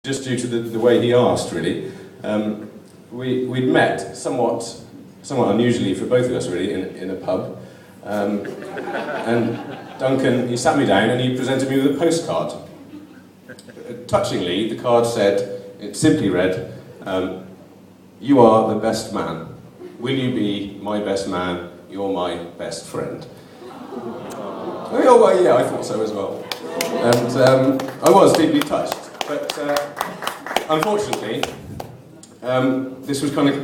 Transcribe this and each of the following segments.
just due to the way he asked, really. We'd met somewhat unusually for both of us, really, in a pub. And Duncan, he sat me down and he presented me with a postcard. Touchingly, the card said, it simply read, "You are the best man. Will you be my best man? You're my best friend." Oh, well, yeah, I thought so as well. And I was deeply touched. But unfortunately, this was kind of,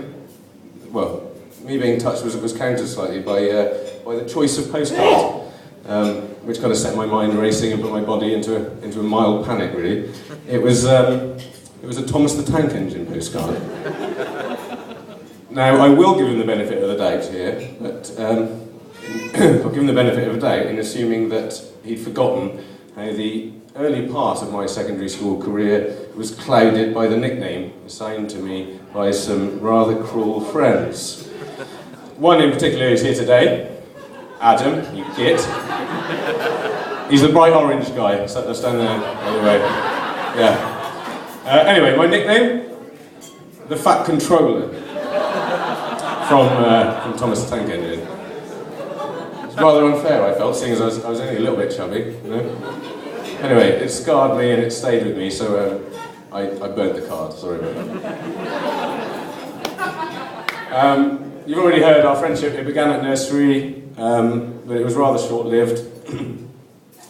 well, me being touched was countered slightly by the choice of postcard, which kind of set my mind racing and put my body into a mild panic, really. It was a Thomas the Tank Engine postcard. Now, I will give him the benefit of the doubt here, but I'll give him the benefit of the doubt in assuming that he'd forgotten how the early part of my secondary school career was clouded by the nickname assigned to me by some rather cruel friends. One in particular is here today, Adam, you git. He's the bright orange guy, stand there, by the way. Yeah. Anyway, my nickname? The Fat Controller. From Thomas the Tank Engine. It's rather unfair, I felt, seeing as I was only a little bit chubby, you know? Anyway, it scarred me and it stayed with me, so I burnt the card, sorry about that. You've already heard our friendship. It began at nursery, but it was rather short-lived.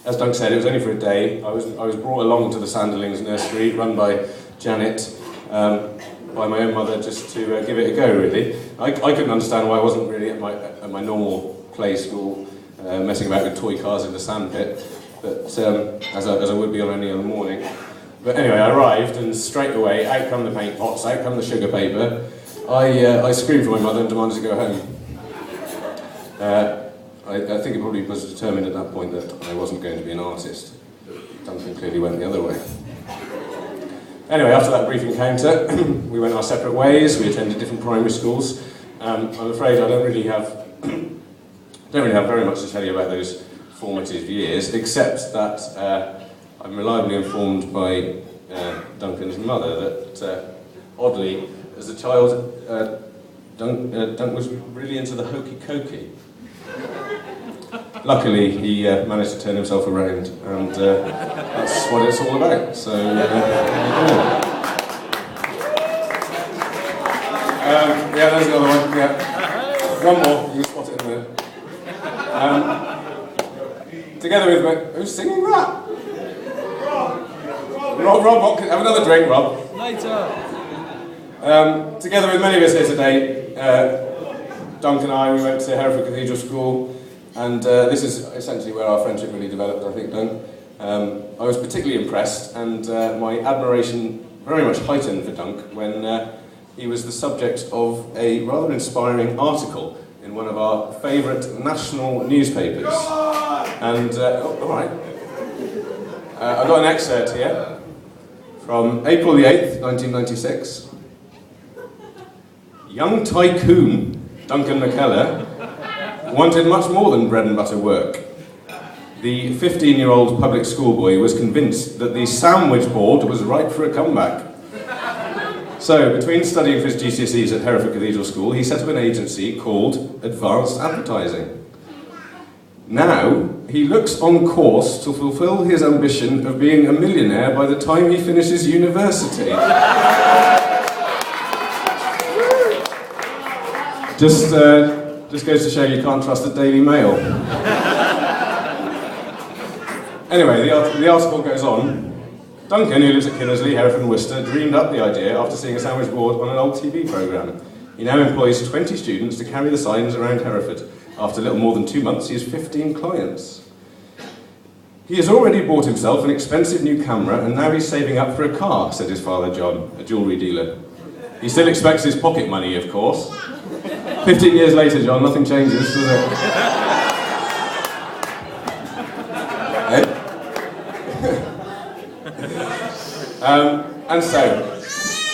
As Doug said, it was only for a day. I was brought along to the Sanderlings nursery, run by Janet, by my own mother, just to give it a go, really. I couldn't understand why I wasn't really at my normal play school, messing about with toy cars in the sandpit, but as I would be on any other morning. But anyway, I arrived, and straight away, out come the paint pots, out come the sugar paper. I screamed for my mother and demanded to go home. I think it probably was determined at that point that I wasn't going to be an artist. Duncan clearly went the other way. Anyway, after that brief encounter, we went our separate ways. We attended different primary schools. I'm afraid I don't really have very much to tell you about those formative years, except that I'm reliably informed by Duncan's mother that, oddly, as a child, Dunk was really into the hokey cokey. Luckily, he managed to turn himself around, and that's what it's all about. So, yeah, there's another one. Yeah, one more. You can spot it in a minute. Together with who's singing that? Rob, have another drink, Rob. Later. Together with many of us here today, Dunk and I, we went to Hereford Cathedral School, and this is essentially where our friendship really developed, I think, Dunk. I was particularly impressed, and my admiration very much heightened for Dunk when he was the subject of a rather inspiring article in one of our favourite national newspapers. And, all right, I've got an excerpt here from April the 8th, 1996. Young tycoon Duncan McKellar wanted much more than bread and butter work. The 15-year-old public schoolboy was convinced that the sandwich board was ripe for a comeback. So, between studying for his GCSEs at Hereford Cathedral School, he set up an agency called Advanced Advertising. Now, he looks on course to fulfil his ambition of being a millionaire by the time he finishes university. Just goes to show you can't trust the Daily Mail. Anyway, the article goes on. Duncan, who lives at Kinnersley, Hereford and Worcester, dreamed up the idea after seeing a sandwich board on an old TV programme. He now employs 20 students to carry the signs around Hereford. After little more than 2 months, he has 15 clients. He has already bought himself an expensive new camera, and now he's saving up for a car, said his father John, a jewellery dealer. He still expects his pocket money, of course. 15 years later, John, nothing changes, does it? And so,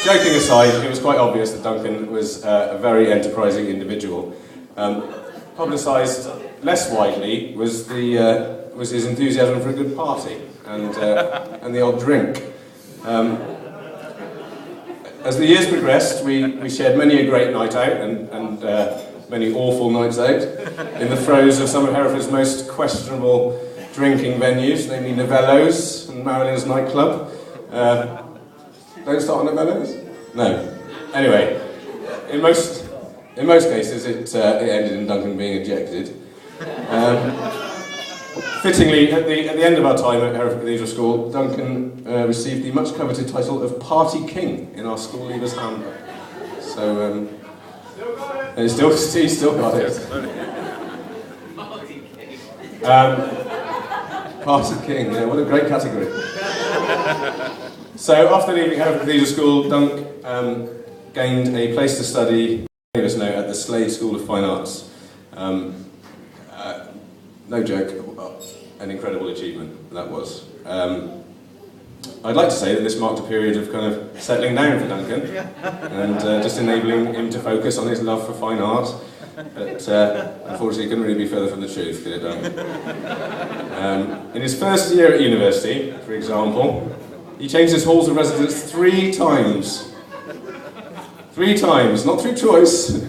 joking aside, it was quite obvious that Duncan was a very enterprising individual. Publicised less widely was his enthusiasm for a good party and the odd drink. as the years progressed, we shared many a great night out and many awful nights out in the throes of some of Hereford's most questionable drinking venues, namely Novello's and Marilyn's nightclub. Don't start on Novello's? No. Anyway, in most cases it ended in Duncan being ejected. Fittingly, at the end of our time at Hereford Cathedral School, Duncan received the much coveted title of Party King in our school leader's handbook. So, he's still got it. Party King, yeah, what a great category. So, after leaving Hereford Cathedral School, Dunk gained a place to study at the Slade School of Fine Arts. No joke, an incredible achievement that was. I'd like to say that this marked a period of kind of settling down for Duncan and just enabling him to focus on his love for fine art, but unfortunately it couldn't really be further from the truth, could it, Duncan? In his first year at university, for example, he changed his halls of residence 3 times. 3 times, not through choice.